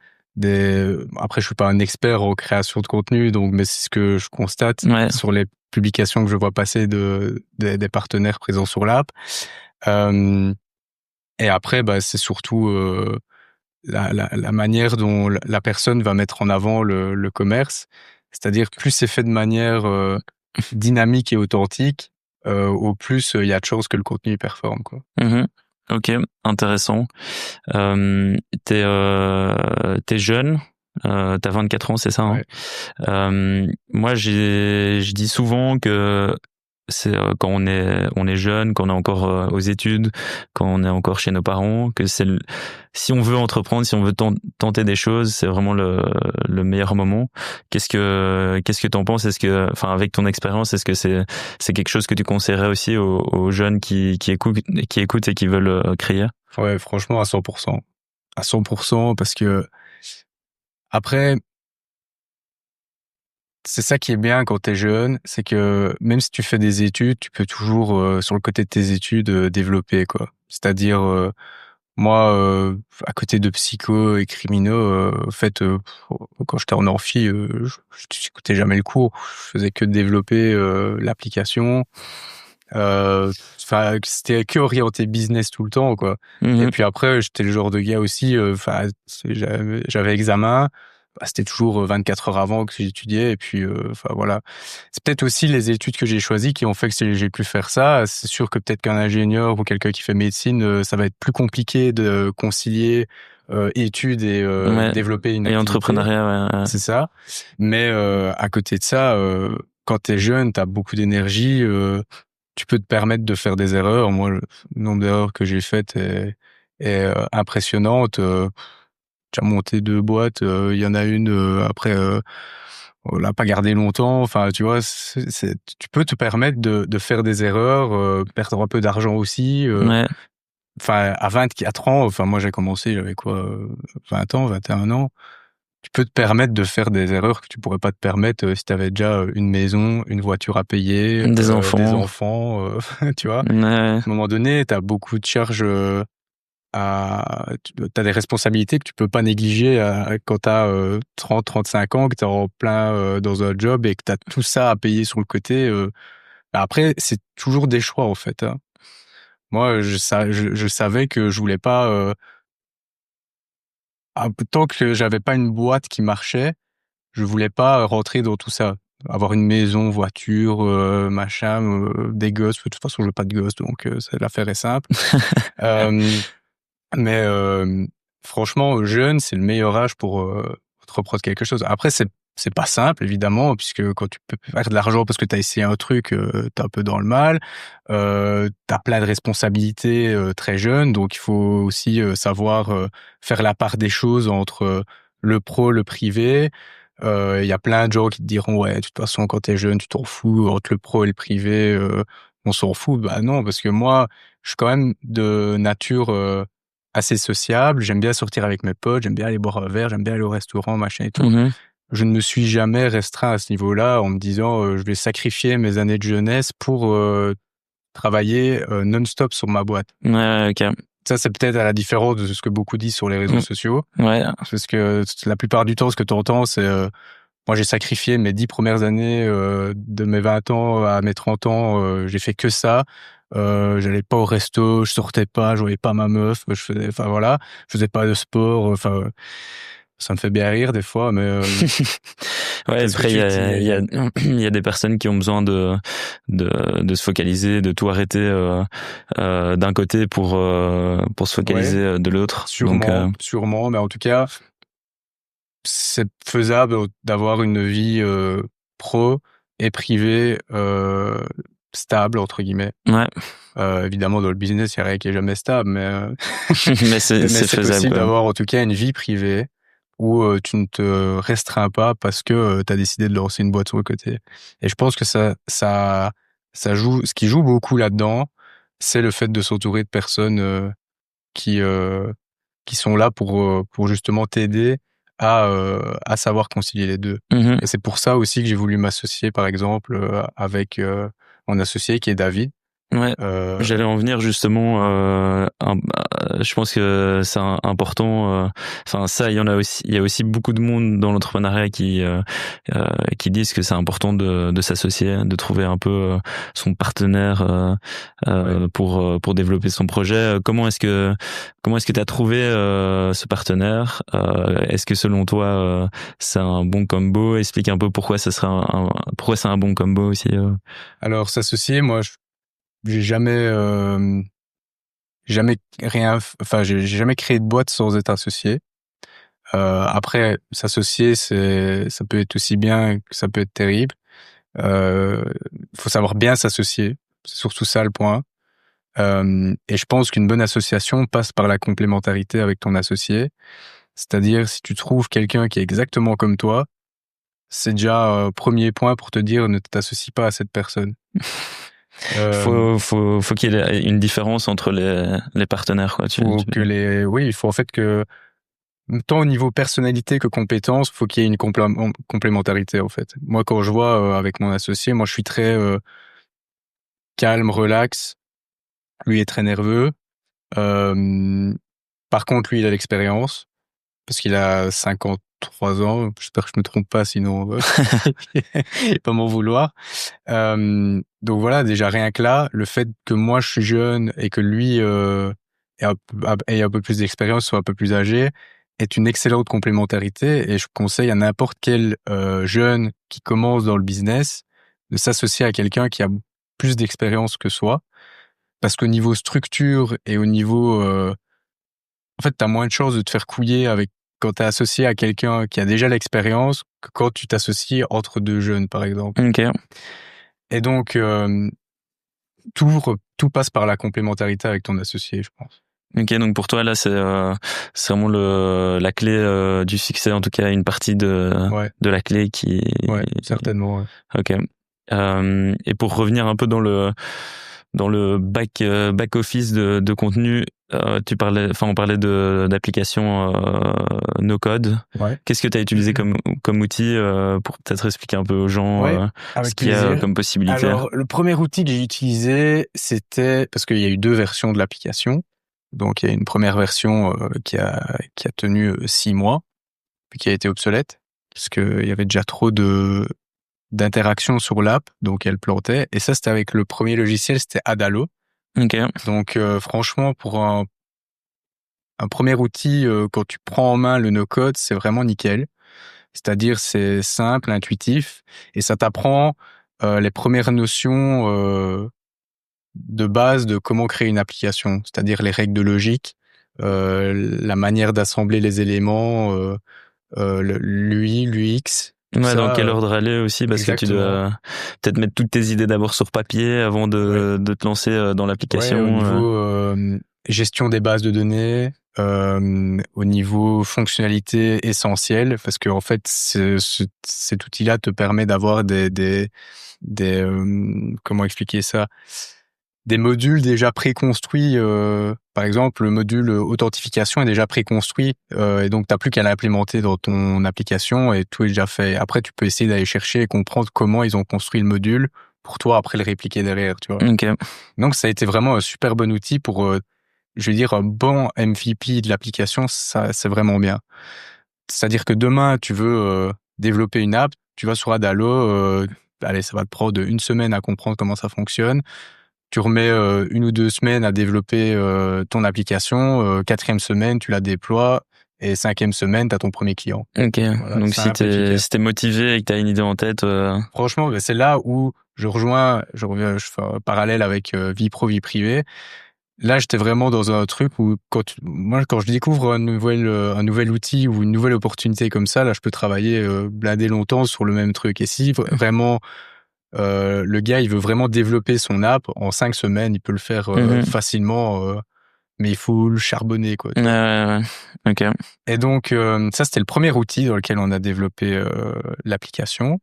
Après, je suis pas un expert en création de contenu, donc mais c'est ce que je constate Ouais. sur les publications que je vois passer des partenaires présents sur l'app. Euh, et après, c'est surtout la manière dont la personne va mettre en avant le commerce. C'est-à-dire que plus c'est fait de manière dynamique et authentique, au plus il y a de chances que le contenu performe, quoi. Mhm. Ok, intéressant. T'es jeune, t'as 24 ans, c'est ça, hein? Ouais. Moi, je dis souvent que c'est quand on est jeune, quand on est encore aux études, quand on est encore chez nos parents, que si on veut entreprendre, si on veut tenter des choses, c'est vraiment le meilleur moment. Qu'est-ce que t'en penses? Enfin, avec ton expérience, est-ce que c'est quelque chose que tu conseillerais aussi aux jeunes qui écoutent et qui veulent créer? Ouais, franchement, à 100%. À 100%, parce que après, c'est ça qui est bien quand t'es jeune, c'est que même si tu fais des études, tu peux toujours, sur le côté de tes études, développer, quoi. C'est-à-dire, moi, à côté de psycho et criminaux, en fait, quand j'étais en amphi, j'écoutais jamais le cours. Je faisais que développer l'application. Enfin, c'était que orienté business tout le temps, quoi. Et Mhm. puis après, j'étais le genre de gars aussi, enfin, j'avais examen, c'était toujours 24 heures avant que j'étudiais, et puis, enfin voilà. C'est peut-être aussi les études que j'ai choisies qui ont fait que j'ai pu faire ça. C'est sûr que peut-être qu'un ingénieur ou quelqu'un qui fait médecine, ça va être plus compliqué de concilier études et Ouais. développer une Et activité. entrepreneuriat, ouais. C'est ça. Mais à côté de ça, quand t'es jeune, t'as beaucoup d'énergie, tu peux te permettre de faire des erreurs. Moi, le nombre d'erreurs que j'ai faites est impressionnante. J'ai monté 2 boîtes, il y en a une, après, on l'a pas gardée longtemps. Enfin, tu vois, tu peux te permettre de faire des erreurs, perdre un peu d'argent aussi. Ouais. Enfin, à 24 ans, enfin moi j'ai commencé, j'avais quoi, 20 ans, 21 ans. Tu peux te permettre de faire des erreurs que tu pourrais pas te permettre si tu avais déjà une maison, une voiture à payer, Des des enfants. enfants, tu vois. À Ouais. un moment donné, tu as beaucoup de charges tu as des responsabilités que tu peux pas négliger quand tu as 30, 35 ans, que tu es en plein dans un job et que tu as tout ça à payer sur le côté. Après, c'est toujours des choix en fait, hein. Moi, je savais que je voulais pas, tant que j'avais pas une boîte qui marchait, je voulais pas rentrer dans tout ça. Avoir une maison, voiture, machin, des gosses. De toute façon, je veux pas de gosses, donc l'affaire est simple. Euh, mais franchement, jeune, c'est le meilleur âge pour entreprendre quelque chose. Après, c'est c'est pas simple, évidemment, puisque quand tu peux faire de l'argent parce que tu as essayé un truc, tu es un peu dans le mal. Tu as plein de responsabilités très jeune, donc il faut aussi savoir faire la part des choses entre le pro, le privé. Il y a plein de gens qui te diront ouais, de toute façon quand t'es jeune, tu t'en fous entre le pro et le privé, on s'en fout. Bah non, parce que moi, je suis quand même de nature assez sociable. J'aime bien sortir avec mes potes, j'aime bien aller boire un verre, j'aime bien aller au restaurant, machin et tout. Je ne me suis jamais restreint à ce niveau-là en me disant je vais sacrifier mes années de jeunesse pour travailler non-stop sur ma boîte. Ouais, ok. Ça, c'est peut-être à la différence de ce que beaucoup disent sur les réseaux sociaux. Ouais. Parce que la plupart du temps, ce que tu entends, c'est moi, j'ai sacrifié mes 10 premières années de mes 20 ans à mes 30 ans. J'ai fait que ça. J'allais pas au resto, je sortais pas, je voyais pas ma meuf. Enfin voilà, je faisais pas de sport. Enfin, ça me fait bien rire des fois, mais ouais, après il y a des personnes qui ont besoin de se focaliser, de tout arrêter d'un côté pour se focaliser de l'autre. Sûrement, mais en tout cas, c'est faisable d'avoir une vie pro et privée stable entre guillemets. Ouais. Évidemment, dans le business, il y a rien qui est jamais stable, mais mais c'est faisable, possible d'avoir en tout cas une vie privée où tu ne te restreins pas parce que tu as décidé de lancer une boîte sur le côté. Et je pense que ça joue. Ce qui joue beaucoup là-dedans, c'est le fait de s'entourer de personnes qui sont là pour justement t'aider à savoir concilier les deux. Et c'est pour ça aussi que j'ai voulu m'associer, par exemple, avec mon associé qui est David. Ouais, j'allais en venir justement. Je pense que c'est important. Enfin, ça, il y en a aussi. Il y a aussi beaucoup de monde dans l'entrepreneuriat qui disent que c'est important de s'associer, de trouver un peu son partenaire pour développer son projet. Comment est-ce que tu as trouvé ce partenaire? Est-ce que selon toi c'est un bon combo? Explique un peu pourquoi ça serait pourquoi c'est un bon combo aussi. Alors s'associer, moi j'ai jamais j'ai jamais créé de boîte sans être associé. Après, s'associer, ça peut être aussi bien que ça peut être terrible. Faut savoir bien s'associer. C'est surtout ça le point. Et je pense qu'une bonne association passe par la complémentarité avec ton associé. C'est-à-dire, si tu trouves quelqu'un qui est exactement comme toi, c'est déjà premier point pour te dire ne t'associe pas à cette personne. Faut qu'il y ait une différence entre les partenaires, quoi. Oui, il faut en fait que tant au niveau personnalité que compétence, faut qu'il y ait une complémentarité en fait. Moi, quand je vois avec mon associé, moi je suis très calme, relax. Lui est très nerveux. Par contre, lui, il a l'expérience parce qu'il a 53 ans. J'espère que je me trompe pas, sinon il va pas m'en vouloir. Donc voilà, déjà rien que là, le fait que moi je suis jeune et que lui ait un peu plus d'expérience, soit un peu plus âgé, est une excellente complémentarité. Et je conseille à n'importe quel jeune qui commence dans le business de s'associer à quelqu'un qui a plus d'expérience que soi. Parce qu'au niveau structure et au niveau... en fait, t'as moins de chances de te faire couiller quand t'es associé à quelqu'un qui a déjà l'expérience que quand tu t'associes entre deux jeunes, par exemple. Ok. Et donc, tout passe par la complémentarité avec ton associé, je pense. Ok, donc pour toi, là, c'est vraiment la clé du succès, en tout cas, une partie de la clé qui... Ouais, certainement. Ouais. Ok. Et pour revenir un peu dans le back office de contenu, on parlait d'applications no code. Ouais. Qu'est-ce que tu as utilisé comme outil pour peut-être expliquer un peu aux gens ce qu'il y a comme possibilité? Alors, le premier outil que j'ai utilisé, c'était parce qu'il y a eu 2 versions de l'application. Donc, il y a une première version qui a tenu 6 mois, puis qui a été obsolète parce qu'il y avait déjà trop d'interactions sur l'app, donc elle plantait. Et ça, c'était avec le premier logiciel, c'était Adalo. Ok. Donc, franchement, pour un premier outil, quand tu prends en main le no-code, c'est vraiment nickel. C'est-à-dire, c'est simple, intuitif, et ça t'apprend les premières notions de base de comment créer une application, c'est-à-dire les règles de logique, la manière d'assembler les éléments, l'UI, l'UX, Tout Ouais, ça, dans quel ordre aller aussi, parce que tu dois peut-être mettre toutes tes idées d'abord sur papier avant de te lancer dans l'application. Ouais, au niveau gestion des bases de données, au niveau fonctionnalité essentielle, parce que en fait, cet outil-là te permet d'avoir des comment expliquer ça? Des modules déjà préconstruits. Par exemple, le module authentification est déjà préconstruit, et donc t'as plus qu'à l'implémenter dans ton application et tout est déjà fait. Après, tu peux essayer d'aller chercher et comprendre comment ils ont construit le module pour toi après le répliquer derrière, tu vois. Ok. Donc ça a été vraiment un super bon outil pour, je veux dire, un bon MVP de l'application. Ça, c'est vraiment bien. C'est-à-dire que demain, tu veux développer une app, tu vas sur Adalo, allez, ça va te prendre une semaine à comprendre comment ça fonctionne. Tu remets 1 ou 2 semaines à développer ton application, 4e semaine, tu la déploies et 5e semaine, tu as ton premier client. Ok, Voilà, donc si t'es motivé et que t'as une idée en tête... Franchement, c'est là où je fais un parallèle avec vie pro, vie privée. Là, j'étais vraiment dans un truc où quand je découvre un nouvel outil ou une nouvelle opportunité comme ça, là, je peux travailler blindé longtemps sur le même truc. Et si vraiment le gars, il veut vraiment développer son app en 5 semaines, il peut le faire facilement, mais il faut le charbonner, quoi. Ouais. Ok. Et donc, ça, c'était le premier outil dans lequel on a développé l'application.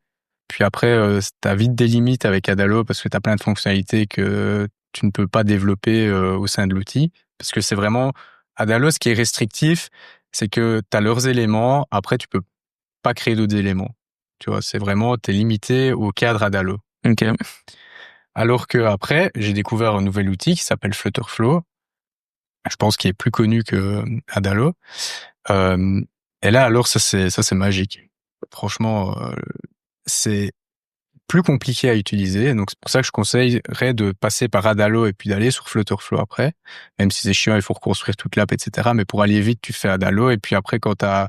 Puis après, t'as vite des limites avec Adalo parce que t'as plein de fonctionnalités que tu ne peux pas développer au sein de l'outil. Parce que c'est vraiment Adalo, ce qui est restrictif, c'est que t'as leurs éléments. Après, tu peux pas créer d'autres éléments. Tu vois, c'est vraiment, t'es limité au cadre Adalo. Ok. Alors que après, j'ai découvert un nouvel outil qui s'appelle Flutterflow. Je pense qu'il est plus connu que Adalo. Et là, alors, ça c'est magique. Franchement, c'est plus compliqué à utiliser. Donc, c'est pour ça que je conseillerais de passer par Adalo et puis d'aller sur Flutterflow après. Même si c'est chiant, il faut reconstruire toute l'app, etc. Mais pour aller vite, tu fais Adalo. Et puis après, quand t'as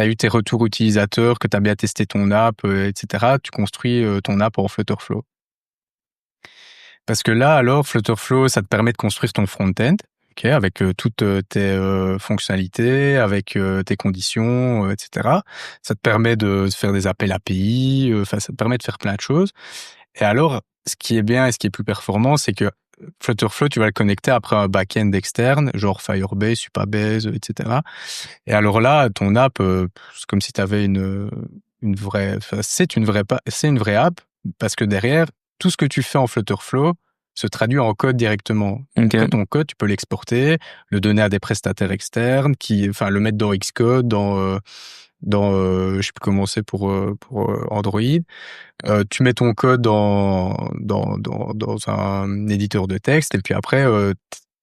eu tes retours utilisateurs, que t'as bien testé ton app, etc., tu construis ton app en Flutterflow. Parce que là, alors, Flutterflow, ça te permet de construire ton front-end, ok, avec toutes tes fonctionnalités, avec tes conditions, etc. Ça te permet de faire des appels API, ça te permet de faire plein de choses. Et alors, ce qui est bien et ce qui est plus performant, c'est que Flutterflow, tu vas le connecter après un back-end externe, genre Firebase, Supabase, etc. Et alors là, ton app, c'est comme si tu avais une vraie, c'est une vraie app, parce que derrière, tout ce que tu fais en Flutterflow se traduit en code directement. Okay. Après, ton code, tu peux l'exporter, le donner à des prestataires externes, le mettre dans Xcode, dans je sais plus comment c'est pour Android. Tu mets ton code dans un éditeur de texte, et puis après,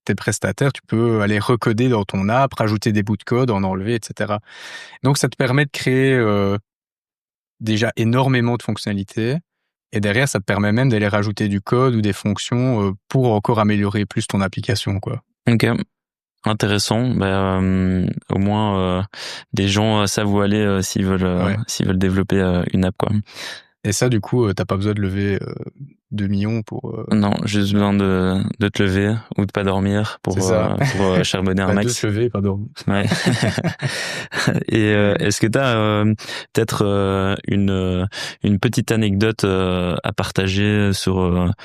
tes prestataires, tu peux aller recoder dans ton app, rajouter des bouts de code, en enlever, etc. Donc, ça te permet de créer déjà énormément de fonctionnalités. Et derrière, ça te permet même d'aller rajouter du code ou des fonctions pour encore améliorer plus ton application, quoi. Ok. Intéressant. Au moins, des gens savent où aller s'ils veulent développer une app, quoi. Et ça, du coup, t'as pas besoin de lever 2 millions pour... Non, juste besoin de te lever ou de pas dormir pour charbonner un max. De se lever, pas dormir. Ouais. Et est-ce que t'as peut-être une petite anecdote à partager sur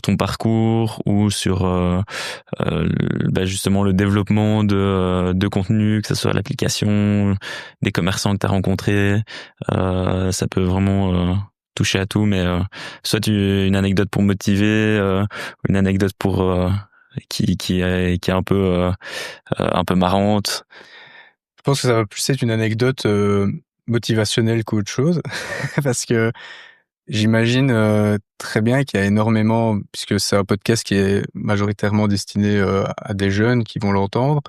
ton parcours ou sur justement le développement de contenu, que ce soit l'application, des commerçants que t'as rencontrés, ça peut vraiment toucher à tout, mais soit une anecdote pour motiver, une anecdote pour qui est un peu marrante. Je pense que ça va plus être une anecdote motivationnelle qu'autre chose, parce que j'imagine très bien qu'il y a énormément, puisque c'est un podcast qui est majoritairement destiné à des jeunes qui vont l'entendre,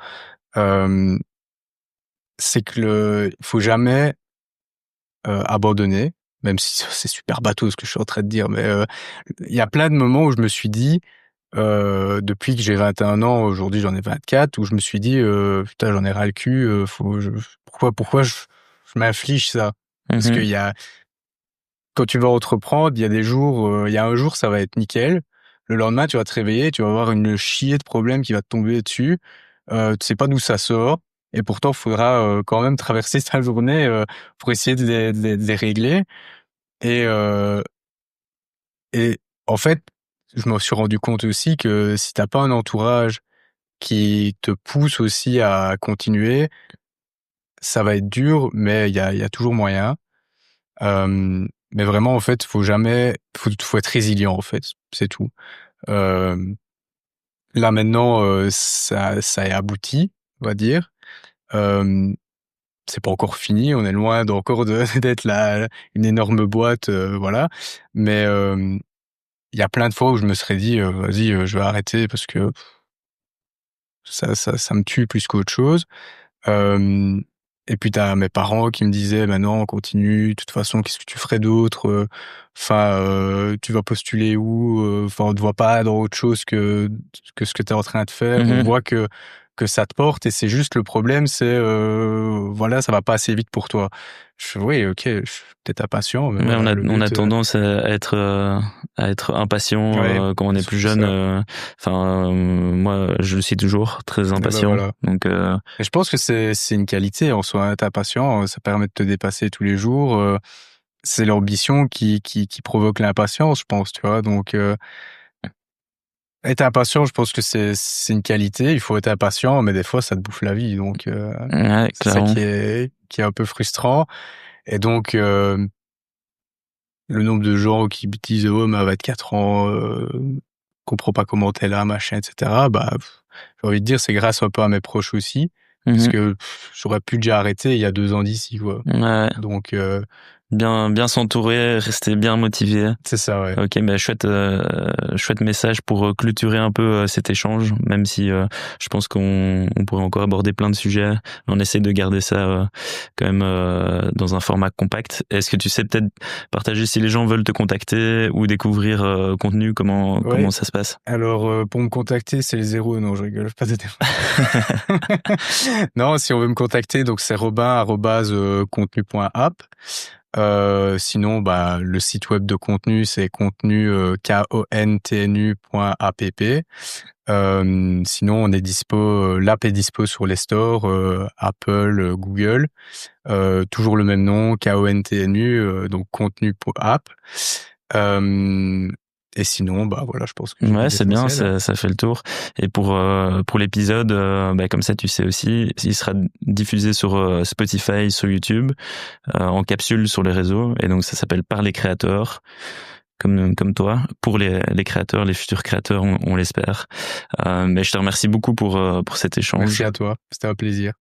c'est que il faut jamais abandonner, même si c'est super bateau ce que je suis en train de dire, mais il y a plein de moments où je me suis dit, depuis que j'ai 21 ans, aujourd'hui j'en ai 24, où je me suis dit, putain, j'en ai ras le cul, pourquoi je m'inflige ça? Parce qu'il y a, quand tu vas entreprendre, il y a des jours, il y a un jour, ça va être nickel. Le lendemain, tu vas te réveiller, tu vas avoir une chier de problèmes qui va te tomber dessus. Tu sais pas d'où ça sort. et pourtant, il faudra quand même traverser sa journée pour essayer de les régler. Et en fait, je me suis rendu compte aussi que si t'as pas un entourage qui te pousse aussi à continuer, ça va être dur, mais il y a toujours moyen. Mais vraiment, en fait, faut être résilient, en fait, c'est tout. Euh, Là maintenant, ça est abouti, on va dire. Euh, c'est pas encore fini, on est loin d'être là une énorme boîte, voilà. Mais il y a plein de fois où je me serais dit, vas-y, je vais arrêter parce que ça me tue plus qu'autre chose. Euh, et puis t'as mes parents qui me disaient, bah non, continue, de toute façon, qu'est-ce que tu ferais d'autre? Enfin, tu vas postuler où? Enfin, on te voit pas dans autre chose que ce que t'es en train de faire. On voit que ça te porte, et c'est juste le problème, c'est voilà, ça va pas assez vite pour toi. Je fais, oui, ok, je suis peut-être impatient, mais Ouais, voilà, le on a but. tendance à être impatient Ouais, quand on est plus c'est jeune. ça. Enfin, moi, je le suis toujours très Et ben impatient. voilà. Donc, Et je pense que c'est une qualité en soi, hein. T'es impatient, ça permet de te dépasser tous les jours. C'est l'ambition qui provoque l'impatience, je pense, tu vois. Donc, être impatient, je pense que c'est une qualité. Il faut être impatient, mais des fois, ça te bouffe la vie. Donc, ouais, c'est ça clairement. qui est un peu frustrant. Et donc, le nombre de gens qui me disent, oh, mais elle va être 4 ans, comprends pas comment t'es là, machin, etc. Bah, j'ai envie de dire, c'est grâce un peu à mes proches aussi. Parce que j'aurais pu déjà arrêter il y a 2 ans d'ici, quoi. Ouais. Donc, Bien s'entourer, rester bien motivé. c'est ça, ouais. Ok, bah chouette message pour clôturer un peu cet échange, même si je pense on pourrait encore aborder plein de sujets. On essaie de garder ça quand même dans un format compact. Est-ce que tu sais peut-être partager si les gens veulent te contacter ou découvrir contenu, Ouais. comment ça se passe? Alors, pour me contacter, c'est les 0. Non, je rigole, pas de téléphone. Non, si on veut me contacter, donc c'est robin@contenu.app. Sinon, bah, le site web de contenu, c'est contenu, kontnu.app. Sinon, on est dispo, l'app est dispo sur les stores, Apple, Google. Toujours le même nom, KONTNU, donc contenu.app. Et sinon, bah voilà, je pense que j'ai dit Ouais, c'est bien, l'essentiel, hein. ça fait le tour. Et pour l'épisode, bah, comme ça tu sais aussi, il sera diffusé sur Spotify, sur YouTube, en capsule sur les réseaux. Et donc ça s'appelle Par les créateurs, comme toi, pour les créateurs, les futurs créateurs, on l'espère. Mais je te remercie beaucoup pour cet Merci échange. à toi, c'était un plaisir.